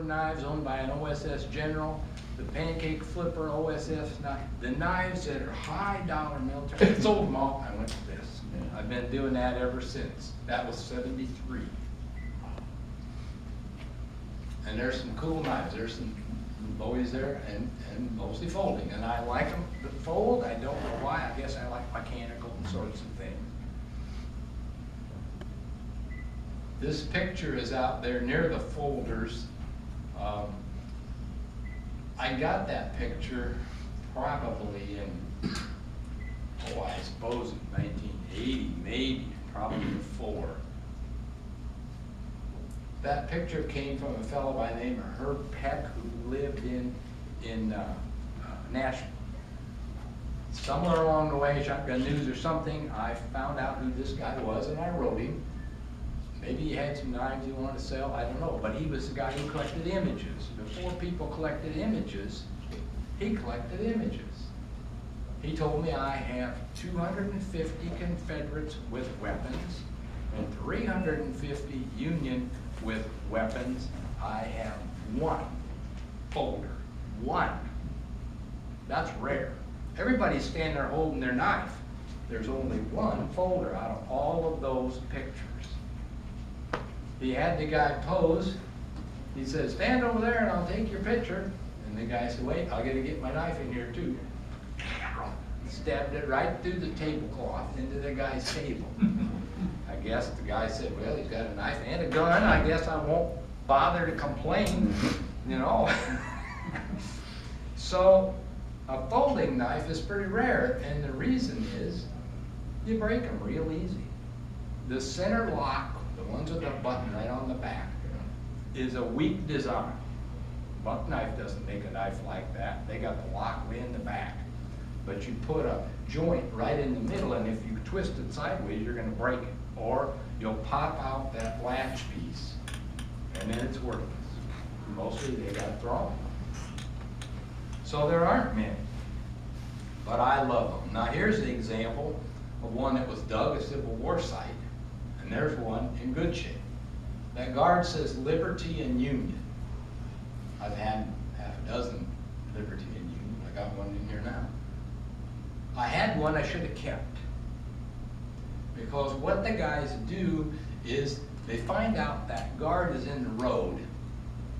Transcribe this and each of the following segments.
knives owned by an OSS general, the pancake flipper OSS knife, the knives that are high dollar military. I sold them all. I went to this. I've been doing that ever since. That was 73. And there's some cool knives. There's some Bowies there, and mostly folding. And I like them to fold. I don't know why. I guess I like mechanical sorts of things. This picture is out there near the folders. I got that picture probably in, I suppose in 1980, maybe, probably before. That picture came from a fellow by the name of Herb Peck who lived in Nashville. Somewhere along the way, Shotgun News or something, I found out who this guy was and I wrote him. Maybe he had some knives he wanted to sell, I don't know, but he was the guy who collected images. Before people collected images, he collected images. He told me I have 250 Confederates with weapons and 350 Union with weapons. I have one folder, one. That's rare. Everybody's standing there holding their knife. There's only one folder out of all of those pictures. He had the guy pose. He said, stand over there and I'll take your picture. And the guy said, wait, I gotta get my knife in here too. Stabbed it right through the tablecloth into the guy's table. I guess the guy said, well, he's got a knife and a gun. I guess I won't bother to complain, you know. So a folding knife is pretty rare, and the reason is you break them real easy. The center lock, the ones with the button right on the back, is a weak design. Buck knife doesn't make a knife like that. They got the lock way in the back. But you put a joint right in the middle, and if you twist it sideways, you're going to break it. Or you'll pop out that latch piece, and then it's worthless. Mostly they got thrown. So there aren't many, but I love them. Now here's the example of one that was dug a Civil War site, and there's one in good shape. That guard says Liberty and Union. I've had half a dozen Liberty and Union. I got one in here now. I had one I should have kept. Because what the guys do is they find out that guard is in the road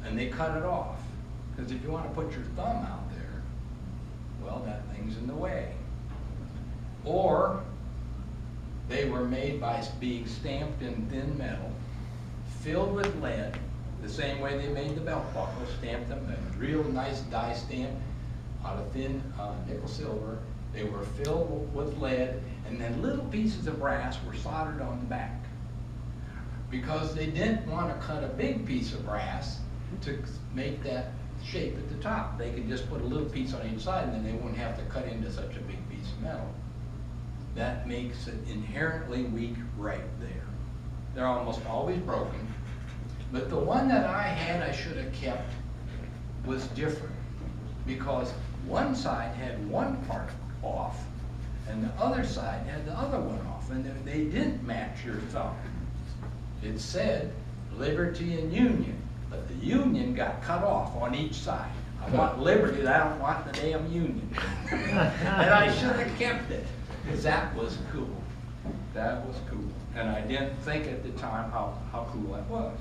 and they cut it off. Because if you want to put your thumb out there, well, that thing's in the way. Or they were made by being stamped in thin metal, filled with lead, the same way they made the belt buckle, stamped them, a real nice die stamp out of thin nickel silver. They were filled with lead, and then little pieces of brass were soldered on the back. Because they didn't want to cut a big piece of brass to make that shape at the top. They could just put a little piece on each side, and then they wouldn't have to cut into such a big piece of metal. That makes it inherently weak right there. They're almost always broken. But the one that I had I should have kept was different, because one side had one part off and the other side had the other one off, and they didn't match your thumb. It said Liberty and Union, but the Union got cut off on each side. I want Liberty, I don't want the damn Union. And I should have kept it, because that was cool. That was cool. And I didn't think at the time how cool that was.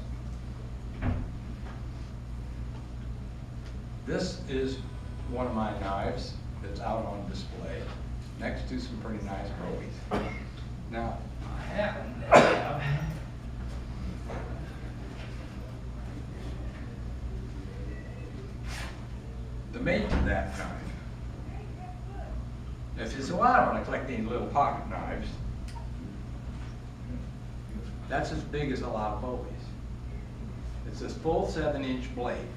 This is one of my knives that's out on display next to some pretty nice Bowies. Now, I happen to have the mate of that knife. If you say, well, I don't want to collect any little pocket knives, that's as big as a lot of Bowies. It's this full 7-inch blade.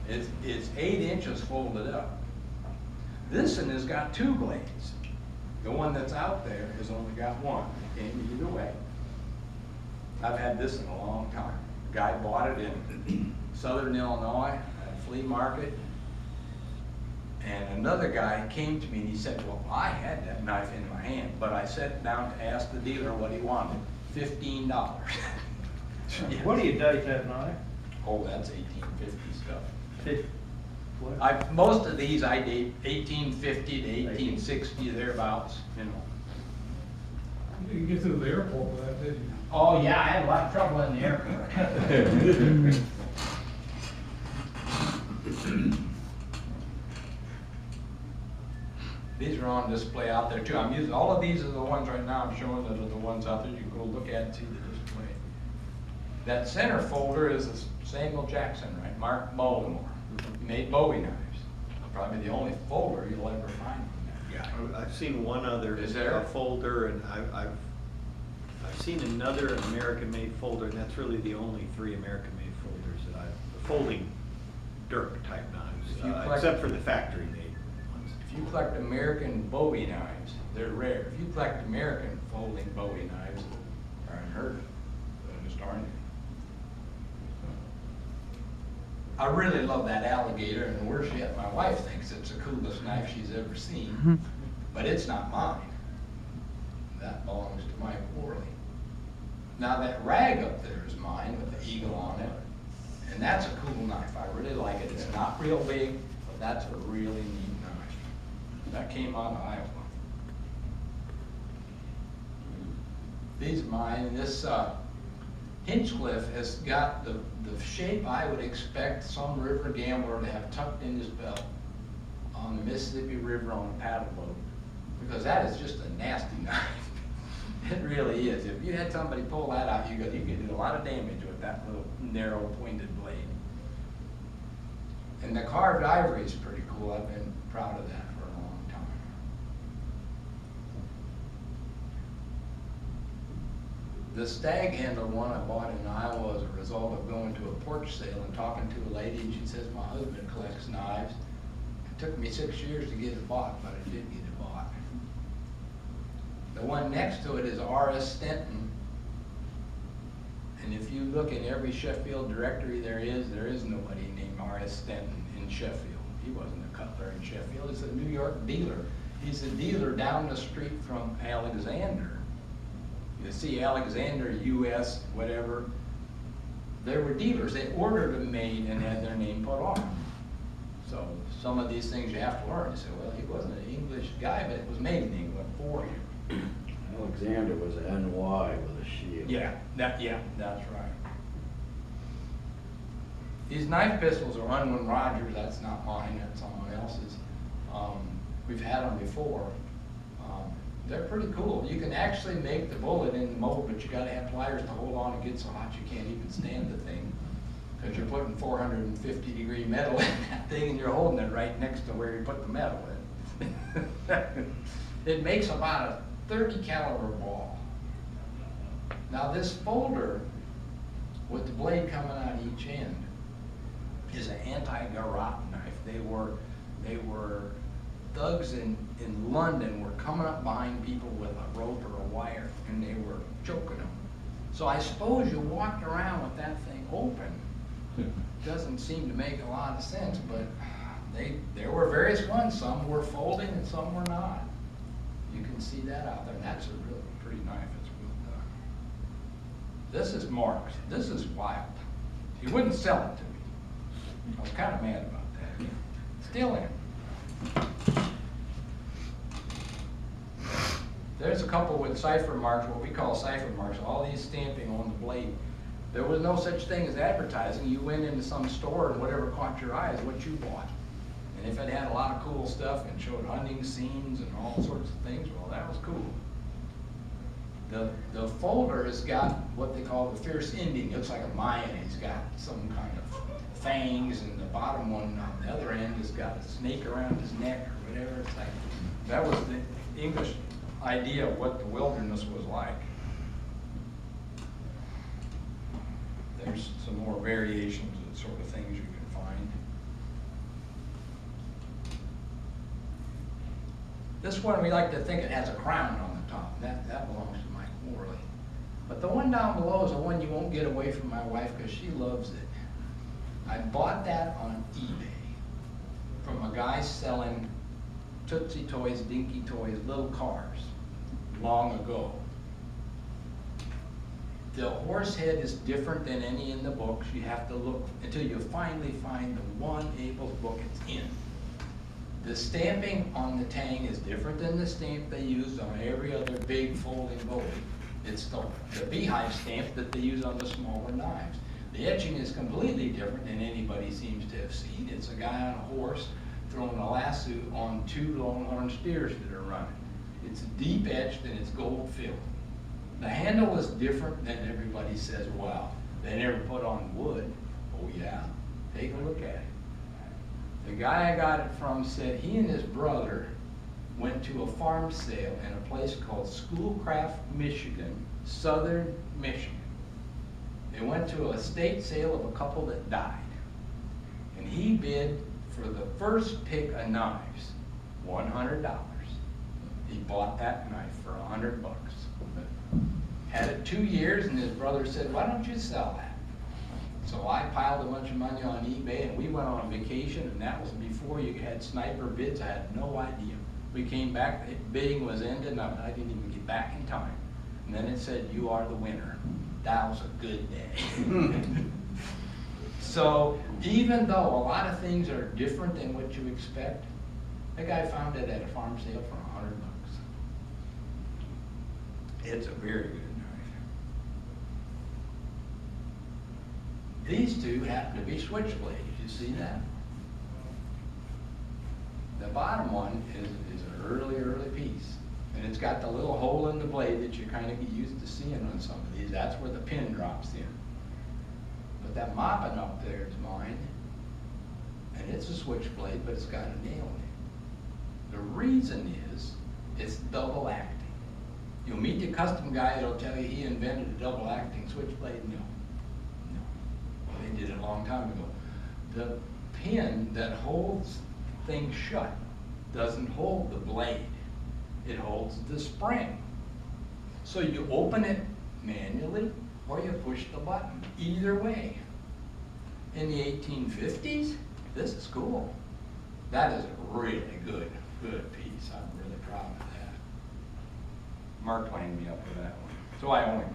It's 8 inches folded up. This one has got 2 blades. The one that's out there has only got one. It came either way. I've had this in a long time. A guy bought it in southern Illinois at a flea market. And another guy came to me and he said, well, I had that knife in my hand, but I sat down to ask the dealer what he wanted. $15. What do you date that knife? Oh, that's 1850 stuff. What? Most of these I date 1850 to 1860, thereabouts, you know. You didn't get through the airport with that, did you? Oh, yeah, I had a lot of trouble in the airport. These are on display out there too. I'm using, all of these are the ones right now I'm showing that are the ones out there. You can go look at and see the display. That center folder is Samuel Jackson, right? Mark Baltimore. He made Bowie knives. Probably the only folder you'll ever find from that guy. I've seen one other Is there? folder, and I've seen another American-made folder, and that's really the only 3 American-made folders that I've, folding Dirk type If you knives, collect- except for the factory-made ones. If you collect American Bowie knives, they're rare. If you collect American folding Bowie knives, they're unheard of. They just aren't. I really love that alligator, and worse yet, my wife thinks it's the coolest knife she's ever seen, but it's not mine. That belongs to Mike Worley. Now that rag up there is mine with the eagle on it, and that's a cool knife. I really like it. It's not real big, but that's a really neat knife. That came out of Iowa. These are mine, and this Hinchcliffe has got the shape I would expect some river gambler to have tucked in his belt on the Mississippi River on a paddle boat, because that is just a nasty knife. It really is. If you had somebody pull that out, you could do a lot of damage with that little narrow pointed blade. And the carved ivory is pretty cool. I've been proud of that for a long time. The stag handle one I bought in Iowa as a result of going to a porch sale and talking to a lady, and she says, my husband collects knives. It took me 6 years to get it bought, but I did get it bought. The one next to it is R.S. Stenton. And if you look in every Sheffield directory there is nobody named R.S. Stenton in Sheffield. He wasn't a cutler in Sheffield. He's a New York dealer. He's a dealer down the street from Alexander. You see Alexander, U.S., whatever. They were dealers. They ordered them made and had their name put on them. So some of these things you have to learn. You say, well, he wasn't an English guy, but it was made in England for him. Alexander was an NY with a shield. Yeah, that's right. These knife pistols are Unwin Rogers. That's not mine. That's someone else's. We've had them before. They're pretty cool. You can actually make the bullet in the mold, but you got to have pliers to hold on and get so hot you can't even stand the thing, because you're putting 450-degree metal in that thing, and you're holding it right next to where you put the metal in. It makes about a 30 caliber ball. Now this folder with the blade coming out each end is an anti-garrote knife. They were thugs in London were coming up behind people with a rope or a wire, and they were choking them. So I suppose you walked around with that thing open. Doesn't seem to make a lot of sense, but there were various ones. Some were folding and some were not. You can see that out there, and that's a really pretty knife. It's well done. This is marked. This is wild. He wouldn't sell it to me. I was kind of mad about that. Still in. There's a couple with Cypher marks, what we call Cypher marks, all these stamping on the blade. There was no such thing as advertising. You went into some store and whatever caught your eye is what you bought. And if it had a lot of cool stuff and showed hunting scenes and all sorts of things, well, that was cool. The folder has got what they call the fierce Indian. It looks like a Mayan. He's got some kind of fangs, and the bottom one on the other end has got a snake around his neck or whatever. It's like, that was the English idea of what the wilderness was like. There's some more variations of the sort of things you can find. This one, we like to think it has a crown on the top. That belongs to Mike Worley. But the one down below is the one you won't get away from my wife, because she loves it. I bought that on eBay from a guy selling Tootsie Toys, Dinky Toys, little cars long ago. The horse head is different than any in the books. You have to look until you finally find the one Abel's book it's in. The stamping on the tang is different than the stamp they use on every other big folding Bowie. It's the beehive stamp that they use on the smaller knives. The etching is completely different than anybody seems to have seen. It's a guy on a horse throwing a lasso on two longhorn steers that are running. It's deep etched and it's gold filled. The handle is different than everybody says, wow, they never put on wood. Oh yeah, take a look at it. The guy I got it from said he and his brother went to a farm sale in a place called Schoolcraft, Michigan, southern Michigan. They went to a state sale of a couple that died. And he bid for the first pick of knives, $100. He bought that knife for $100. Had it 2 years and his brother said, why don't you sell that? So I piled a bunch of money on eBay and we went on a vacation, and that was before you had sniper bids. I had no idea. We came back, bidding was ended, and I didn't even get back in time. And then it said, you are the winner. That was a good day. So even though a lot of things are different than what you expect, that guy found it at a farm sale for $100. It's a very good knife. These two happen to be switchblades. You see that? The bottom one is an early piece. And it's got the little hole in the blade that you kind of get used to seeing on some of these. That's where the pin drops in. But that mopping up there is mine. And it's a switchblade, but it's got a nail in it. The reason is, it's double acting. You'll meet the custom guy that'll tell you he invented a double acting switchblade. No. Well, they did it a long time ago. The pin that holds things shut doesn't hold the blade. It holds the spring. So you open it manually or you push the button. Either way. In the 1850s, this is cool. That is a really good piece. I'm really proud of that. Mark lined me up for that one. So I own it.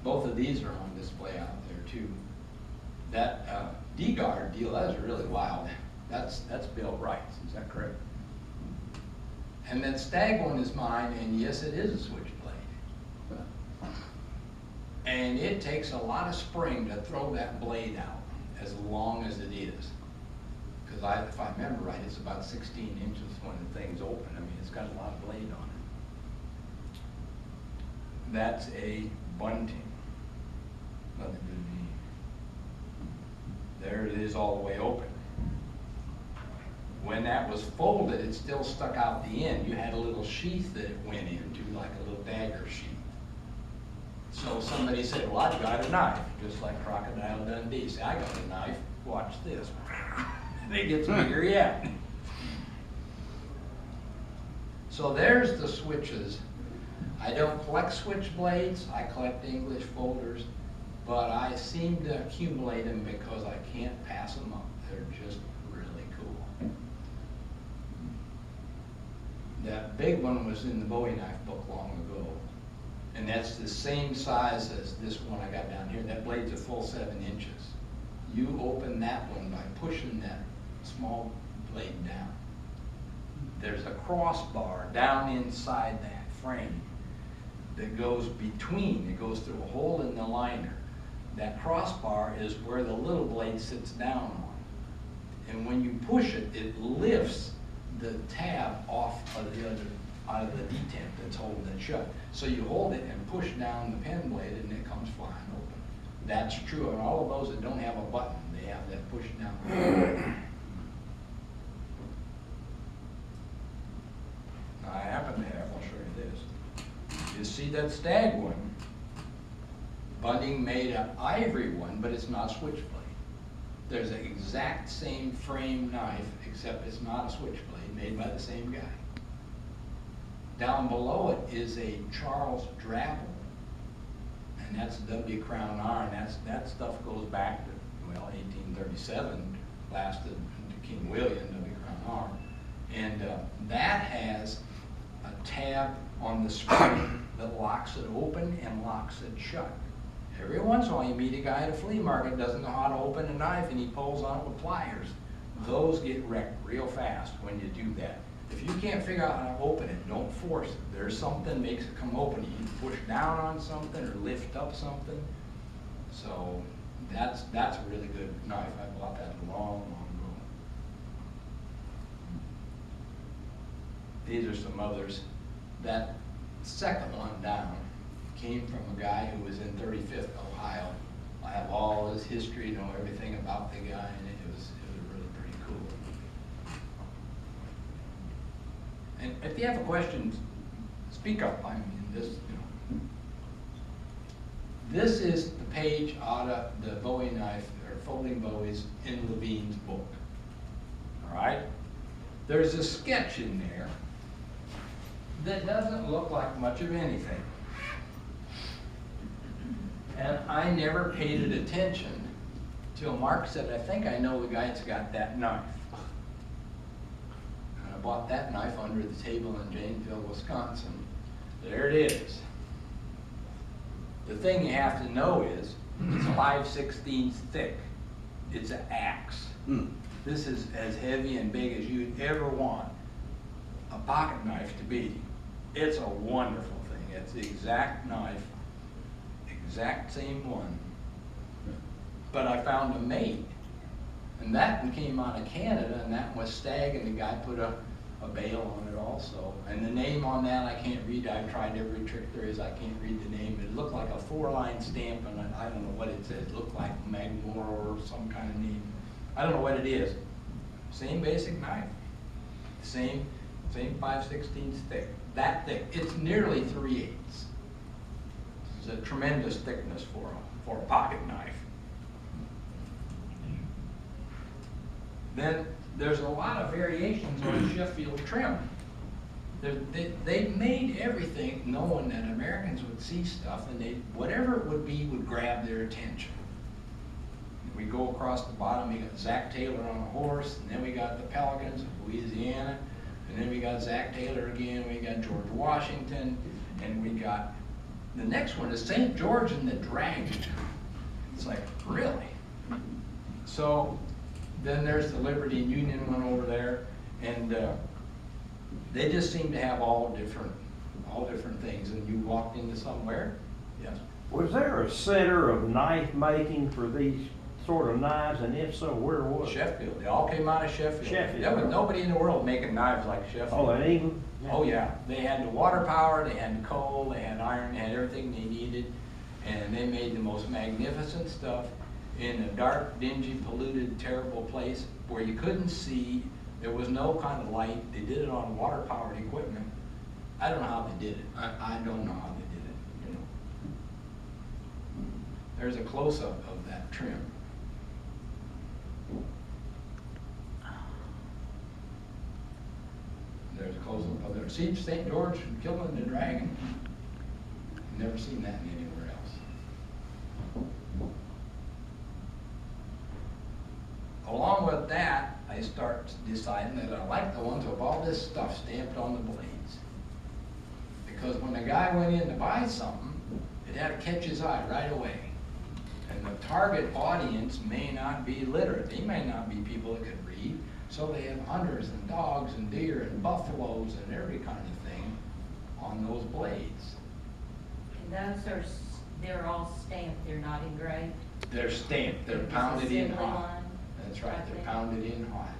Both of these are on display out there too. That D-guard deal, that is really wild. That's Bill Wright's, is that correct? And that Stag one is mine, and yes, it is a switchblade. And it takes a lot of spring to throw that blade out, as long as it is. Because if I remember right, it's about 16 inches when the thing's open. I mean, it's got a lot of blade on it. That's a bunting. Nothing to me. There it is all the way open. When that was folded, it still stuck out the end. You had a little sheath that it went into, like a little dagger sheath. So somebody said, well, I've got a knife, just like Crocodile Dundee. Say, I got a knife, watch this. And it gets bigger yet. So there's the switches. I don't collect switchblades, I collect English folders, but I seem to accumulate them because I can't pass them up. They're just really cool. That big one was in the Bowie Knife book long ago. And that's the same size as this one I got down here. That blade's a full 7 inches. You open that one by pushing that small blade down. There's a crossbar down inside that frame that goes between, it goes through a hole in the liner. That crossbar is where the little blade sits down on. And when you push it, it lifts the tab off of the other, out of the detent that's holding it shut. So you hold it and push down the pen blade and it comes flying open. That's true on all of those that don't have a button. They have that push down. Now I happen to have, I'll show you this. You see that Stag one? Bunting made an ivory one, but it's not a switchblade. There's an exact same frame knife, except it's not a switchblade, made by the same guy. Down below it is a Charles Drabble, and that's W Crown iron. That stuff goes back to, well, 1837, lasted to King William, W Crown iron. And that has a tab on the spring that locks it open and locks it shut. Every once in a while you meet a guy at a flea market doesn't know how to open a knife and he pulls on it with pliers. Those get wrecked real fast when you do that. If you can't figure out how to open it, don't force it. There's something makes it come open. You can push down on something or lift up something. So that's a really good knife. I bought that long ago. These are some others. That second one down came from a guy who was in 35th, Ohio. I have all his history, know everything about the guy, and it was really pretty cool. And if you have a question, speak up. I mean, this is the page out of the Bowie Knife, or Folding Bowies, in Levine's book. All right? There's a sketch in there that doesn't look like much of anything. And I never paid it attention till Mark said, I think I know the guy that's got that knife. And I bought that knife under the table in Janesville, Wisconsin. There it is. The thing you have to know is, it's 5/16 thick. It's an axe. This is as heavy and big as you'd ever want a pocket knife to be. It's a wonderful thing. It's the exact knife, exact same one. But I found a mate, and that one came out of Canada, and that was Stag, and the guy put a bail on it also. And the name on that I can't read. I've tried every trick there is. I can't read the name. It looked like a 4-line stamp, and I don't know what it says. It looked like Magmore or some kind of name. I don't know what it is. Same basic knife. Same 5/16 thick. That thick. It's nearly 3/8. It's a tremendous thickness for a pocket knife. Then there's a lot of variations on Sheffield trim. They made everything knowing that Americans would see stuff, and whatever it would be would grab their attention. We go across the bottom, we got Zach Taylor on a horse, and then we got the Pelicans of Louisiana, and then we got Zach Taylor again, we got George Washington, and we got, the next one is St. George and the Dragon. It's like, really? So then there's the Liberty and Union one over there, and they just seem to have all different things. And you walked into somewhere, yes. Was there a center of knife making for these sort of knives, and if so, where was it? Sheffield. They all came out of Sheffield. Sheffield. There was nobody in the world making knives like Sheffield. Oh, in England? Oh yeah, they had the water power, they had the coal, they had iron, they had everything they needed, and they made the most magnificent stuff in a dark, dingy, polluted, terrible place where you couldn't see. There was no kind of light. They did it on water-powered equipment. I don't know how they did it. I don't know how they did it. You know. There's a close-up of that trim. There's a close-up of there. See St. George killing the dragon. Never seen that anywhere else. Along with that, I start deciding that I like the ones with all this stuff stamped on the blades. Because when a guy went in to buy something, it had to catch his eye right away. And the target audience may not be literate. They may not be people that could read. So they have hunters and dogs and deer and buffaloes and every kind of thing on those blades. And those they're all stamped, they're not engraved? They're stamped, they're pounded in hot. That's right, they're pounded in hot.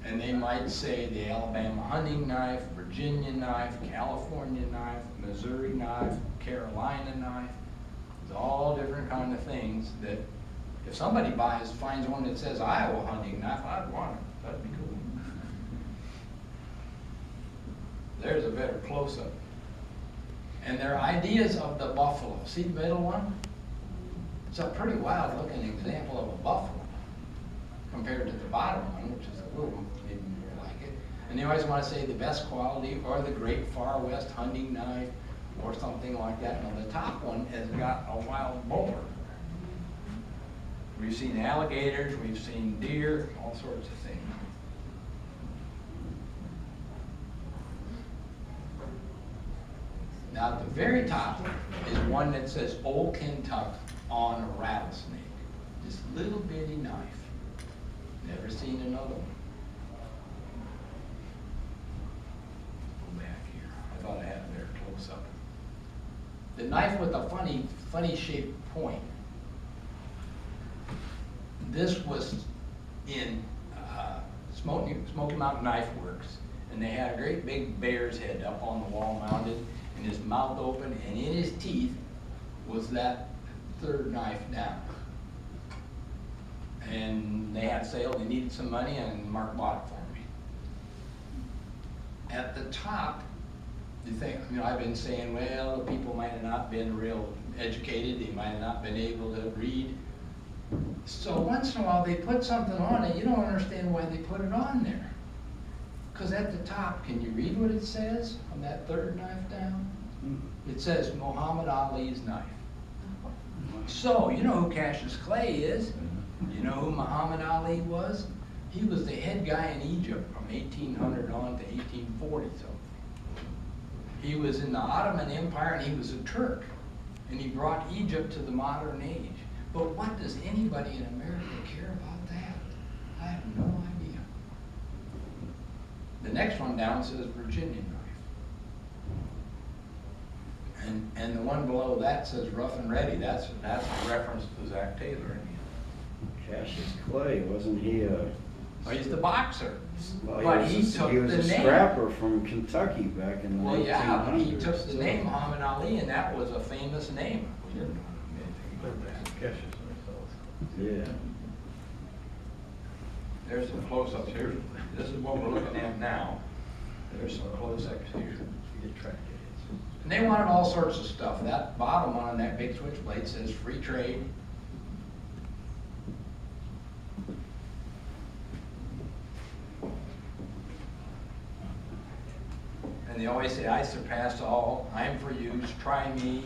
And they might say the Alabama hunting knife, Virginia knife, California knife, Missouri knife, Carolina knife. It's all different kind of things that if somebody finds one that says Iowa hunting knife, I'd want it. That'd be cool. There's a better close-up. And their ideas of the buffalo. See the middle one? It's a pretty wild looking example of a buffalo compared to the bottom one, which is a little maybe more like it. And they always want to say the best quality or the great Far West hunting knife or something like that. Now the top one has got a wild boar. We've seen alligators, we've seen deer, all sorts of things. very top is one that says Old Kentuck on a rattlesnake. This little bitty knife. Never seen another one. Go back here. I thought I had it there close up. The knife with the funny shaped point. This was in Smoky Mountain Knife Works, and they had a great big bear's head up on the wall mounted, and his mouth open, and in his teeth was that third knife down. And they had a sale, they needed some money, and Mark bought it for me. At the top, you think, I've been saying, well, the people might have not been real educated, they might have not been able to read. So once in a while they put something on it, you don't understand why they put it on there. Because at the top, can you read what it says on that third knife down? It says Muhammad Ali's knife. So, you know who Cassius Clay is? You know who Muhammad Ali was? He was the head guy in Egypt from 1800 on to 1840 something. He was in the Ottoman Empire and he was a Turk. And he brought Egypt to the modern age. But what does anybody in America care about that? I have no idea. The next one down says Virginia knife. And the one below that says rough and ready. That's a reference to Zach Taylor. Cassius Clay, wasn't he a? Oh, he's the boxer. Well, But he he was took he was the a name. scrapper from Kentucky back in the 1800s. Well, yeah, but he took the name Muhammad Ali, and that was a famous name. We didn't know anything about that. Yeah. There's some close-ups here. This is what we're looking at now. There's some close-ups here. And they wanted all sorts of stuff. That bottom one on that big switchblade says free trade. And they always say, I surpass all, I'm for use, try me.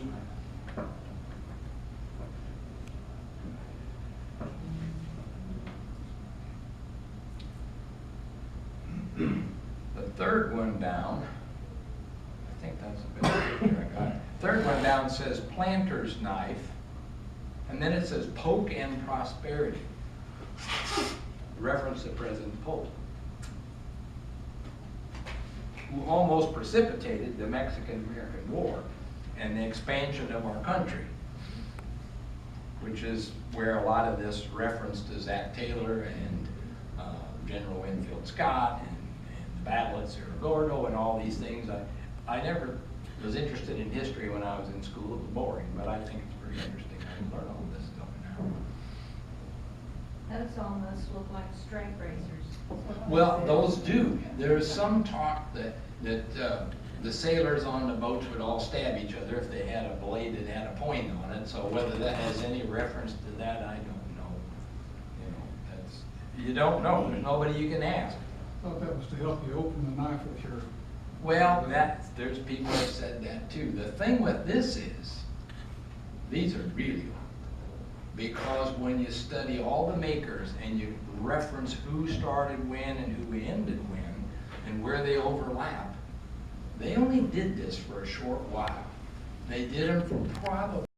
The third one down, I think that's a better picture I got. Third one down says planter's knife, and then it says poke and prosperity. Reference to President Polk, who almost precipitated the Mexican-American War and the expansion of our country, which is where a lot of this reference to Zach Taylor and General Winfield Scott and the battle at Cerro Gordo and all these things. I never was interested in history when I was in school. It was boring, but I think it's pretty interesting. I learn all this stuff now. Those almost look like straight razors. Well, those do. There's some talk that the sailors on the boats would all stab each other if they had a blade that had a point on it. So whether that has any reference to that, I don't know. You don't know. There's nobody you can ask. I thought that was to help you open the knife with your. Well, there's people that said that too. The thing with this is, these are really old. Because when you study all the makers and you reference who started when and who ended when and where they overlap, they only did this for a short while. They did them for probably